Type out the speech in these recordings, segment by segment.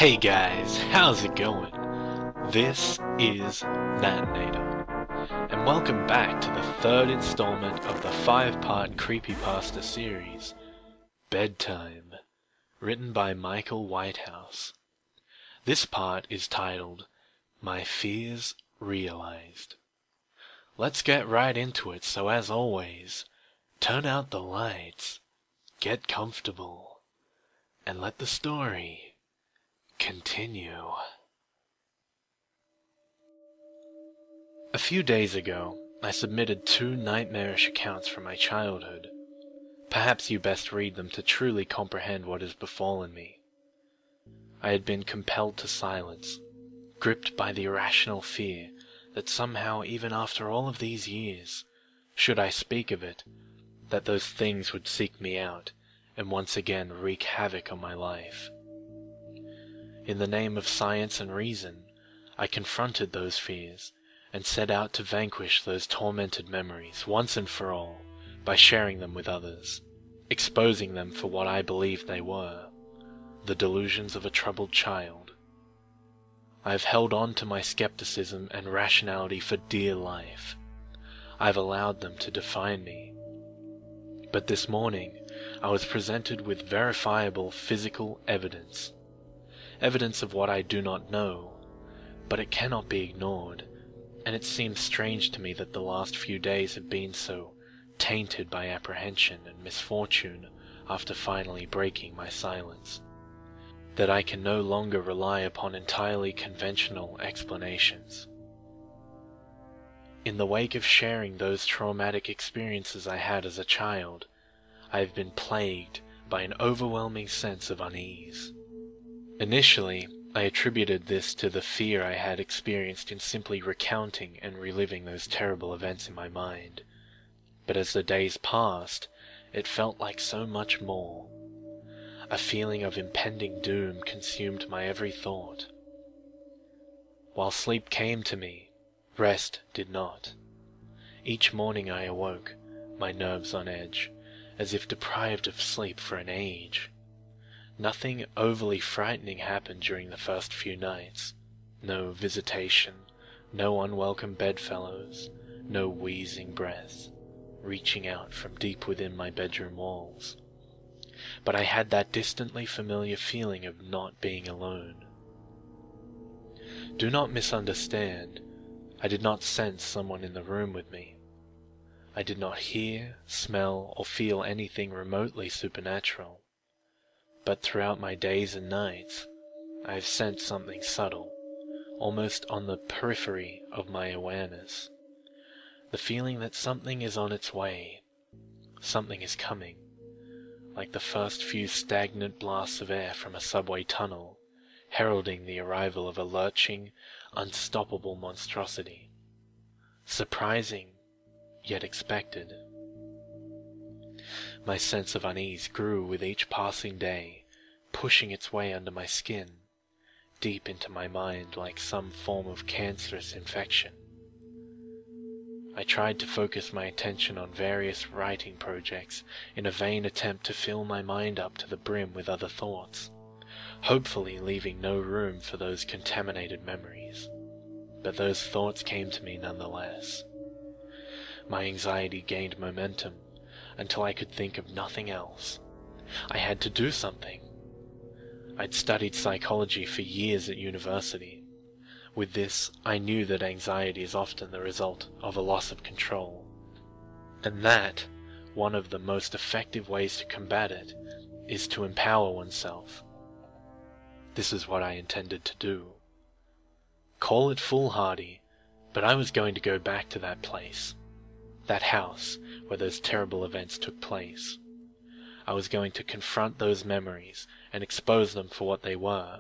Hey guys, how's it going? This is Natinator, and welcome back to the third installment of the 5-part creepypasta series, Bedtime, written by Michael Whitehouse. This part is titled, My Fears Realized. Let's get right into it, so as always, turn out the lights, get comfortable, and let the story continue. A few days ago, I submitted 2 nightmarish accounts from my childhood. Perhaps you best read them to truly comprehend what has befallen me. I had been compelled to silence, gripped by the irrational fear that somehow, even after all of these years, should I speak of it, that those things would seek me out and once again wreak havoc on my life. In the name of science and reason, I confronted those fears and set out to vanquish those tormented memories once and for all by sharing them with others, exposing them for what I believed they were, the delusions of a troubled child. I have held on to my skepticism and rationality for dear life. I have allowed them to define me. But this morning, I was presented with verifiable physical evidence. Evidence of what I do not know, but it cannot be ignored, and it seems strange to me that the last few days have been so tainted by apprehension and misfortune after finally breaking my silence, that I can no longer rely upon entirely conventional explanations. In the wake of sharing those traumatic experiences I had as a child, I have been plagued by an overwhelming sense of unease. Initially, I attributed this to the fear I had experienced in simply recounting and reliving those terrible events in my mind, but as the days passed, it felt like so much more. A feeling of impending doom consumed my every thought. While sleep came to me, rest did not. Each morning I awoke, my nerves on edge, as if deprived of sleep for an age. Nothing overly frightening happened during the first few nights. No visitation, no unwelcome bedfellows, no wheezing breath, reaching out from deep within my bedroom walls. But I had that distantly familiar feeling of not being alone. Do not misunderstand. I did not sense someone in the room with me. I did not hear, smell, or feel anything remotely supernatural. But throughout my days and nights, I have sensed something subtle, almost on the periphery of my awareness. The feeling that something is on its way, something is coming, like the first few stagnant blasts of air from a subway tunnel, heralding the arrival of a lurching, unstoppable monstrosity. Surprising, yet expected. My sense of unease grew with each passing day, pushing its way under my skin, deep into my mind like some form of cancerous infection. I tried to focus my attention on various writing projects in a vain attempt to fill my mind up to the brim with other thoughts, hopefully leaving no room for those contaminated memories. But those thoughts came to me nonetheless. My anxiety gained momentum, until I could think of nothing else. I had to do something. I'd studied psychology for years at university. With this, I knew that anxiety is often the result of a loss of control, and that one of the most effective ways to combat it is to empower oneself. This is what I intended to do. Call it foolhardy, but I was going to go back to that place. That house where those terrible events took place. I was going to confront those memories and expose them for what they were.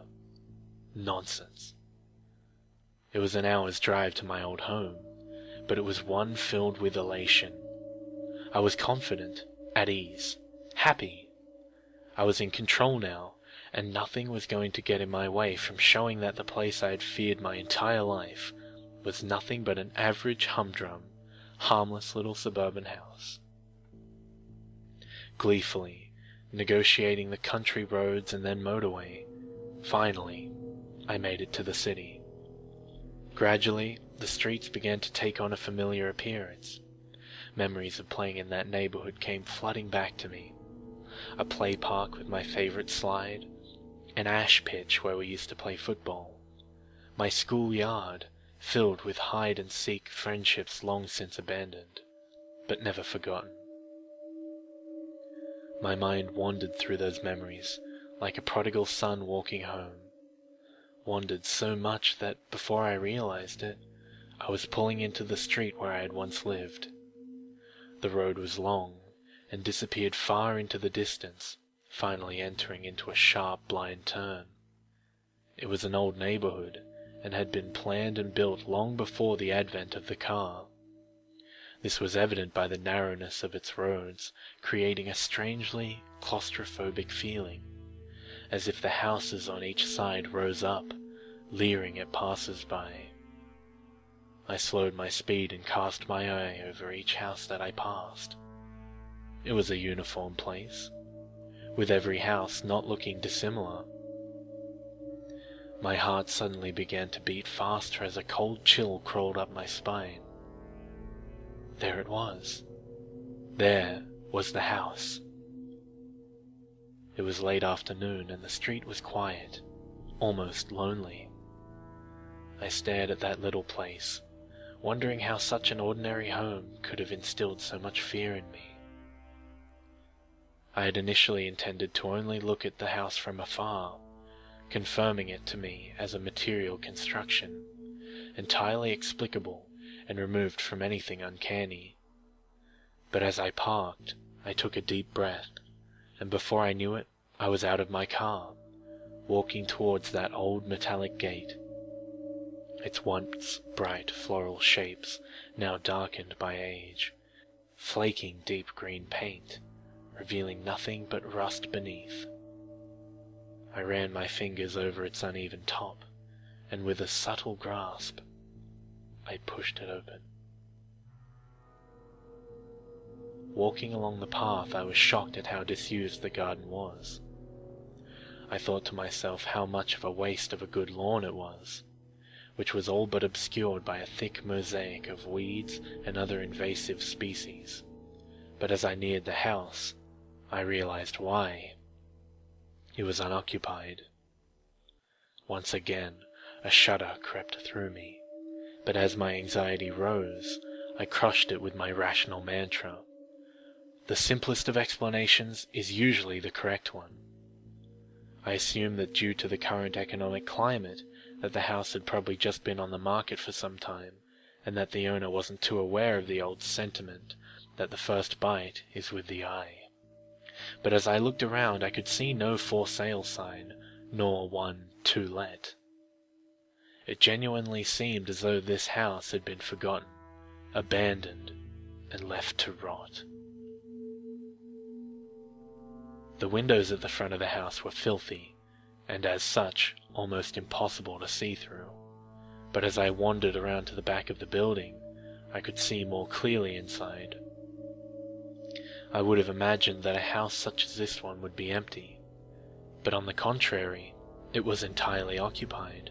Nonsense. It was an hour's drive to my old home, but it was one filled with elation. I was confident, at ease, happy. I was in control now, and nothing was going to get in my way from showing that the place I had feared my entire life was nothing but an average humdrum, harmless little suburban house. Gleefully, negotiating the country roads and then motorway, Finally, I made it to the city. Gradually, the streets began to take on a familiar appearance. Memories of playing in that neighborhood came flooding back to me. A play park with my favorite slide, an ash pitch where we used to play football, my schoolyard filled with hide-and-seek friendships long since abandoned, but never forgotten. My mind wandered through those memories like a prodigal son walking home. Wandered so much that before I realized it, I was pulling into the street where I had once lived. The road was long and disappeared far into the distance, finally entering into a sharp blind turn. It was an old neighborhood and had been planned and built long before the advent of the car. This was evident by the narrowness of its roads, creating a strangely claustrophobic feeling, as if the houses on each side rose up, leering at passers-by. I slowed my speed and cast my eye over each house that I passed. It was a uniform place, with every house not looking dissimilar. My heart suddenly began to beat faster as a cold chill crawled up my spine. There it was. There was the house. It was late afternoon and the street was quiet, almost lonely. I stared at that little place, wondering how such an ordinary home could have instilled so much fear in me. I had initially intended to only look at the house from afar, confirming it to me as a material construction, entirely explicable and removed from anything uncanny. But as I parked, I took a deep breath, and before I knew it, I was out of my car, walking towards that old metallic gate. Its once bright floral shapes now darkened by age, flaking deep green paint, revealing nothing but rust beneath. I ran my fingers over its uneven top, and with a subtle grasp, I pushed it open. Walking along the path, I was shocked at how disused the garden was. I thought to myself how much of a waste of a good lawn it was, which was all but obscured by a thick mosaic of weeds and other invasive species. But as I neared the house, I realized why. It was unoccupied. Once again, a shudder crept through me, but as my anxiety rose, I crushed it with my rational mantra. The simplest of explanations is usually the correct one. I assumed that due to the current economic climate, that the house had probably just been on the market for some time, and that the owner wasn't too aware of the old sentiment that the first bite is with the eye. But as I looked around, I could see no for sale sign, nor one to let. It genuinely seemed as though this house had been forgotten, abandoned, and left to rot. The windows at the front of the house were filthy, and as such, almost impossible to see through. But as I wandered around to the back of the building, I could see more clearly inside. I would have imagined that a house such as this one would be empty, but on the contrary, it was entirely occupied.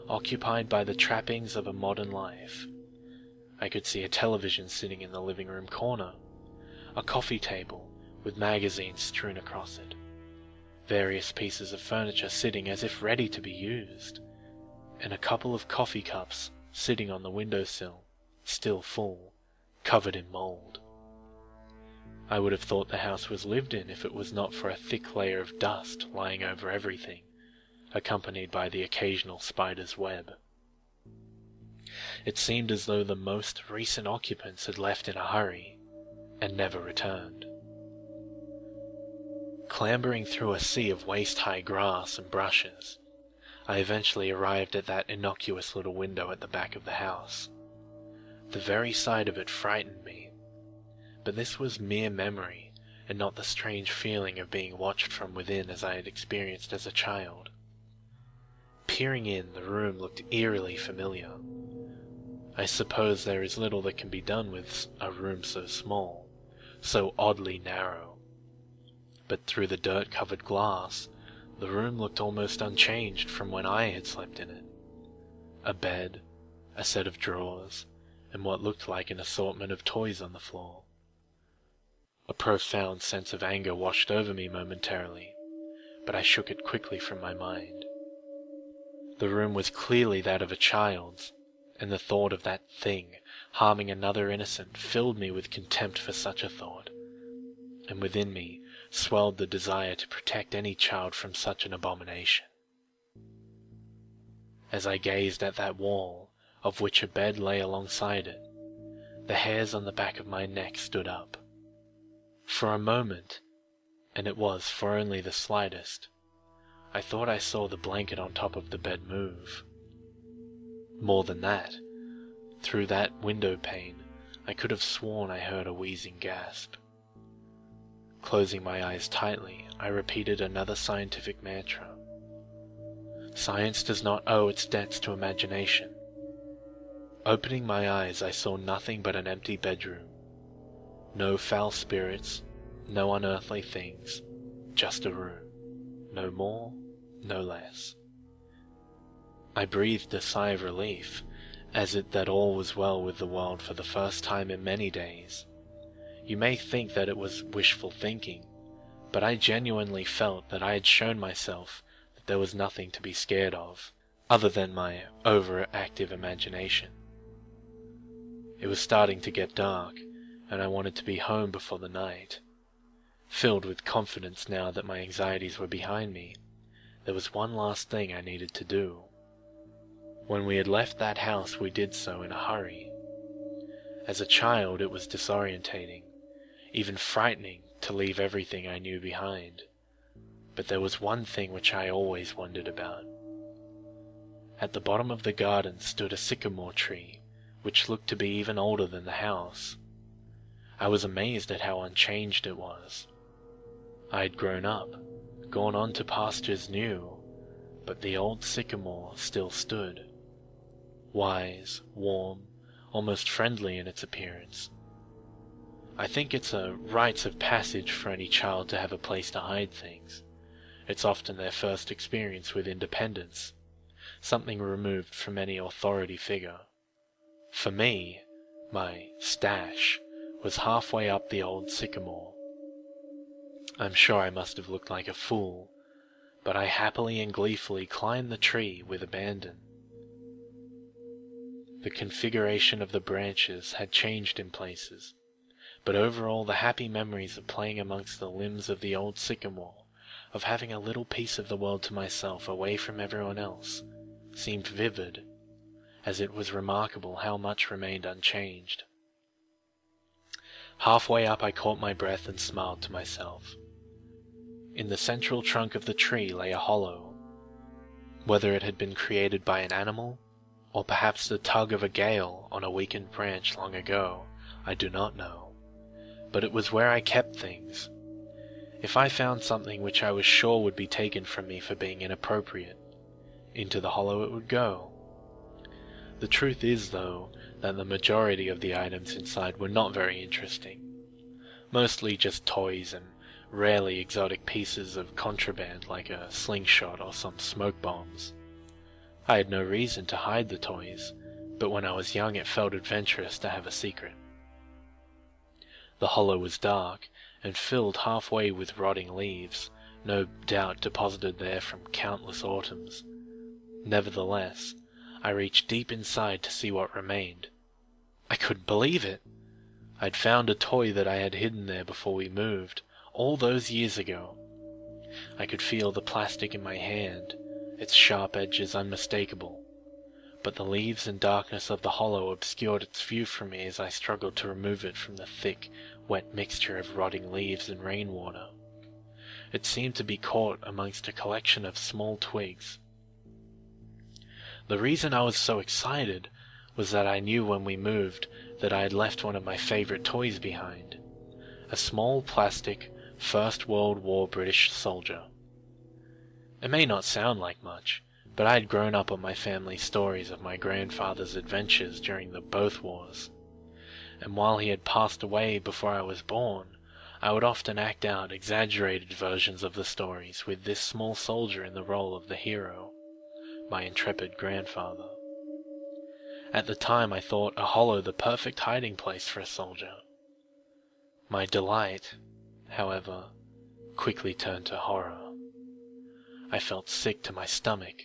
Occupied by the trappings of a modern life. I could see a television sitting in the living room corner, a coffee table with magazines strewn across it, various pieces of furniture sitting as if ready to be used, and a couple of coffee cups sitting on the windowsill, still full, covered in mold. I would have thought the house was lived in if it was not for a thick layer of dust lying over everything, accompanied by the occasional spider's web. It seemed as though the most recent occupants had left in a hurry, and never returned. Clambering through a sea of waist-high grass and brushes, I eventually arrived at that innocuous little window at the back of the house. The very sight of it frightened me, but this was mere memory, and not the strange feeling of being watched from within as I had experienced as a child. Peering in, the room looked eerily familiar. I suppose there is little that can be done with a room so small, so oddly narrow. But through the dirt-covered glass, the room looked almost unchanged from when I had slept in it. A bed, a set of drawers, and what looked like an assortment of toys on the floor. A profound sense of anger washed over me momentarily, but I shook it quickly from my mind. The room was clearly that of a child's, and the thought of that thing harming another innocent filled me with contempt for such a thought, and within me swelled the desire to protect any child from such an abomination. As I gazed at that wall, of which a bed lay alongside it, the hairs on the back of my neck stood up. For a moment, and it was for only the slightest, I thought I saw the blanket on top of the bed move. More than that, through that window pane, I could have sworn I heard a wheezing gasp. Closing my eyes tightly, I repeated another scientific mantra. Science does not owe its debts to imagination. Opening my eyes, I saw nothing but an empty bedroom. No foul spirits, no unearthly things, just a room. No more, no less. I breathed a sigh of relief, as it that all was well with the world for the first time in many days. You may think that it was wishful thinking, but I genuinely felt that I had shown myself that there was nothing to be scared of, other than my overactive imagination. It was starting to get dark, and I wanted to be home before the night. Filled with confidence now that my anxieties were behind me, there was one last thing I needed to do. When we had left that house, we did so in a hurry. As a child, it was disorientating, even frightening to leave everything I knew behind. But there was one thing which I always wondered about. At the bottom of the garden stood a sycamore tree, which looked to be even older than the house. I was amazed at how unchanged it was. I had grown up, gone on to pastures new, but the old sycamore still stood. Wise, warm, almost friendly in its appearance. I think it's a rites of passage for any child to have a place to hide things. It's often their first experience with independence, something removed from any authority figure. For me, my stash was halfway up the old sycamore. I'm sure I must have looked like a fool, but I happily and gleefully climbed the tree with abandon. The configuration of the branches had changed in places, but overall the happy memories of playing amongst the limbs of the old sycamore, of having a little piece of the world to myself away from everyone else, seemed vivid, as it was remarkable how much remained unchanged. Halfway up I caught my breath and smiled to myself. In the central trunk of the tree lay a hollow. Whether it had been created by an animal, or perhaps the tug of a gale on a weakened branch long ago, I do not know. But it was where I kept things. If I found something which I was sure would be taken from me for being inappropriate, into the hollow it would go. The truth is, though, that the majority of the items inside were not very interesting. Mostly just toys and rarely exotic pieces of contraband like a slingshot or some smoke bombs. I had no reason to hide the toys, but when I was young it felt adventurous to have a secret. The hollow was dark, and filled halfway with rotting leaves, no doubt deposited there from countless autumns. Nevertheless, I reached deep inside to see what remained. I couldn't believe it! I'd found a toy that I had hidden there before we moved, all those years ago. I could feel the plastic in my hand, its sharp edges unmistakable, but the leaves and darkness of the hollow obscured its view from me as I struggled to remove it from the thick, wet mixture of rotting leaves and rainwater. It seemed to be caught amongst a collection of small twigs. The reason I was so excited was that I knew when we moved that I had left one of my favorite toys behind, a small plastic First World War British soldier. It may not sound like much, but I had grown up on my family's stories of my grandfather's adventures during both wars, and while he had passed away before I was born, I would often act out exaggerated versions of the stories with this small soldier in the role of the hero, my intrepid grandfather. At the time I thought a hollow the perfect hiding place for a soldier. My delight, however, quickly turned to horror. I felt sick to my stomach,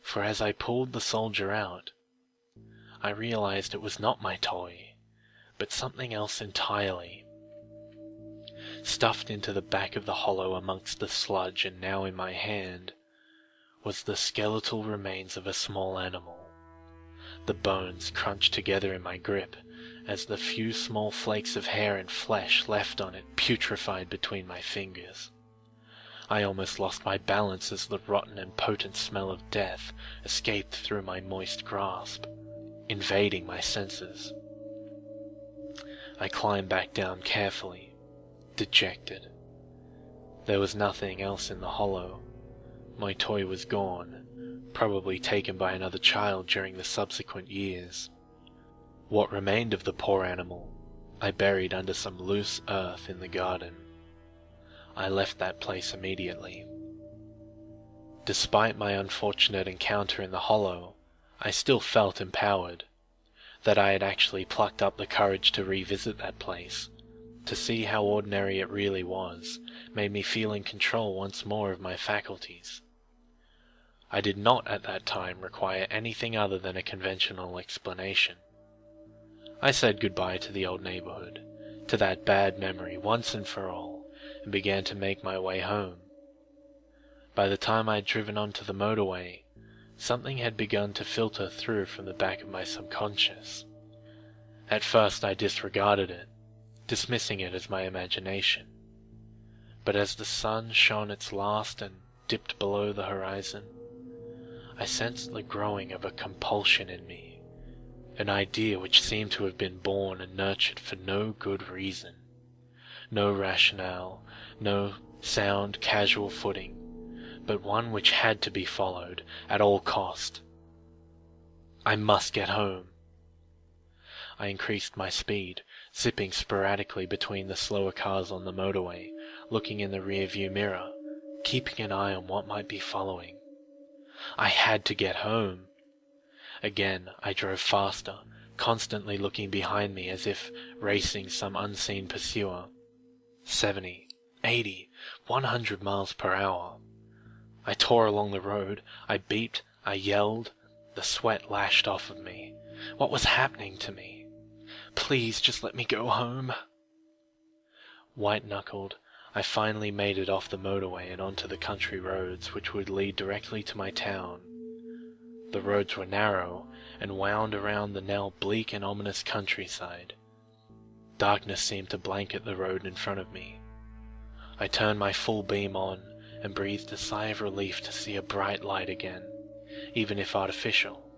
for as I pulled the soldier out, I realized it was not my toy, but something else entirely. Stuffed into the back of the hollow amongst the sludge and now in my hand was the skeletal remains of a small animal. The bones crunched together in my grip as the few small flakes of hair and flesh left on it putrefied between my fingers. I almost lost my balance as the rotten and potent smell of death escaped through my moist grasp, invading my senses. I climbed back down carefully, dejected. There was nothing else in the hollow. My toy was gone, probably taken by another child during the subsequent years. What remained of the poor animal I buried under some loose earth in the garden. I left that place immediately. Despite my unfortunate encounter in the hollow, I still felt empowered, that I had actually plucked up the courage to revisit that place. To see how ordinary it really was made me feel in control once more of my faculties. I did not at that time require anything other than a conventional explanation. I said goodbye to the old neighborhood, to that bad memory once and for all, and began to make my way home. By the time I had driven onto the motorway, something had begun to filter through from the back of my subconscious. At first I disregarded it, dismissing it as my imagination. But as the sun shone its last and dipped below the horizon, I sensed the growing of a compulsion in me, an idea which seemed to have been born and nurtured for no good reason, no rationale, no sound, casual footing, but one which had to be followed at all cost. I must get home. I increased my speed, zipping sporadically between the slower cars on the motorway, looking in the rear-view mirror, keeping an eye on what might be following. I had to get home. Again I drove faster, constantly looking behind me as if racing some unseen pursuer. 70, 80, 100 miles per hour. I tore along the road, I beeped, I yelled, the sweat lashed off of me. What was happening to me? Please just let me go home. White-knuckled, I finally made it off the motorway and onto the country roads which would lead directly to my town. The roads were narrow and wound around the now bleak and ominous countryside. Darkness seemed to blanket the road in front of me. I turned my full beam on and breathed a sigh of relief to see a bright light again, even if artificial.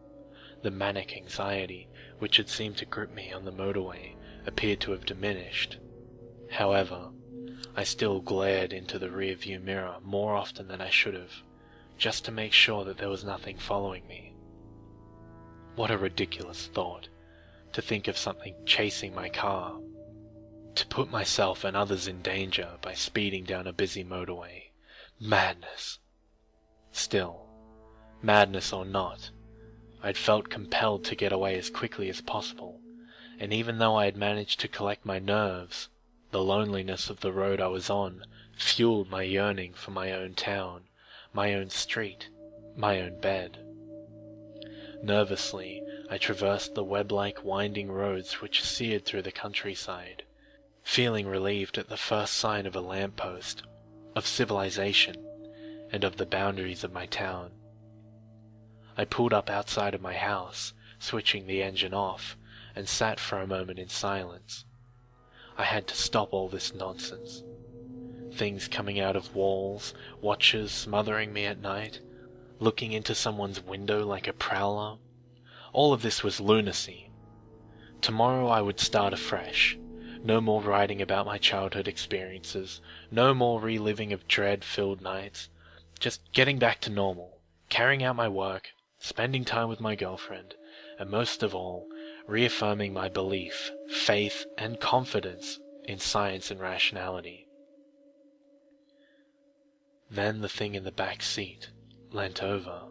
The manic anxiety which had seemed to grip me on the motorway appeared to have diminished. However, I still glared into the rear-view mirror more often than I should have, just to make sure that there was nothing following me. What a ridiculous thought, to think of something chasing my car. To put myself and others in danger by speeding down a busy motorway. Madness. Still, madness or not, I'd felt compelled to get away as quickly as possible, and even though I had managed to collect my nerves, the loneliness of the road I was on fueled my yearning for my own town, my own street, my own bed. Nervously, I traversed the web-like winding roads which seared through the countryside, feeling relieved at the first sign of a lamp-post, of civilization, and of the boundaries of my town. I pulled up outside of my house, switching the engine off, and sat for a moment in silence. I had to stop all this nonsense. Things coming out of walls, watchers smothering me at night, looking into someone's window like a prowler. All of this was lunacy. Tomorrow I would start afresh. No more writing about my childhood experiences, no more reliving of dread-filled nights. Just getting back to normal, carrying out my work, spending time with my girlfriend, and most of all, reaffirming my belief, faith, and confidence in science and rationality. Then the thing in the back seat leant over,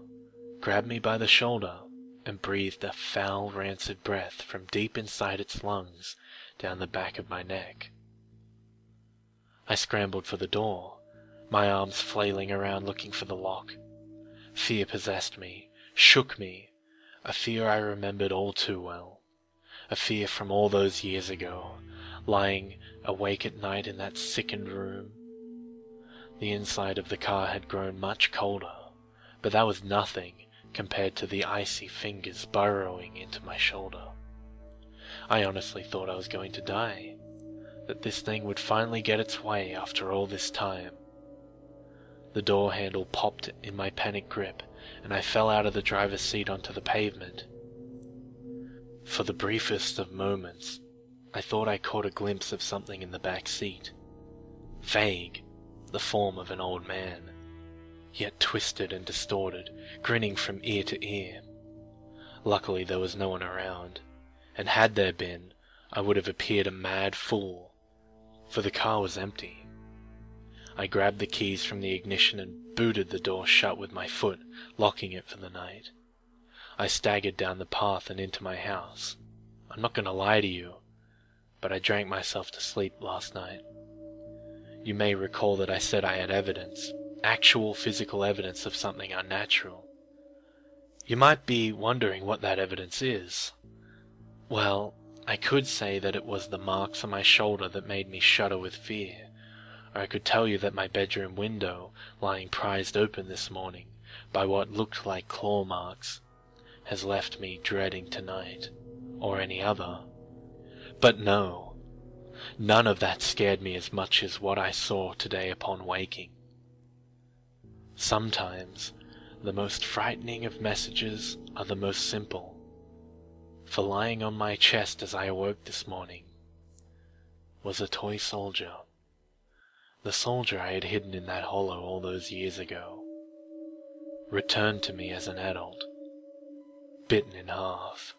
grabbed me by the shoulder, and breathed a foul, rancid breath from deep inside its lungs down the back of my neck. I scrambled for the door, my arms flailing around looking for the lock. Fear possessed me, shook me, a fear I remembered all too well, a fear from all those years ago, lying awake at night in that sickened room. The inside of the car had grown much colder, but that was nothing compared to the icy fingers burrowing into my shoulder. I honestly thought I was going to die, that this thing would finally get its way after all this time. The door handle popped in my panic grip, and I fell out of the driver's seat onto the pavement. For the briefest of moments, I thought I caught a glimpse of something in the back seat. Vague, the form of an old man, yet twisted and distorted, grinning from ear to ear. Luckily there was no one around, and had there been, I would have appeared a mad fool, for the car was empty. I grabbed the keys from the ignition and booted the door shut with my foot, locking it for the night. I staggered down the path and into my house. I'm not going to lie to you, but I drank myself to sleep last night. You may recall that I said I had evidence, actual physical evidence of something unnatural. You might be wondering what that evidence is. Well, I could say that it was the marks on my shoulder that made me shudder with fear, or I could tell you that my bedroom window, lying prized open this morning by what looked like claw marks, has left me dreading tonight, or any other. But no, none of that scared me as much as what I saw today upon waking. Sometimes the most frightening of messages are the most simple, for lying on my chest as I awoke this morning was a toy soldier, the soldier I had hidden in that hollow all those years ago, returned to me as an adult, bitten in half.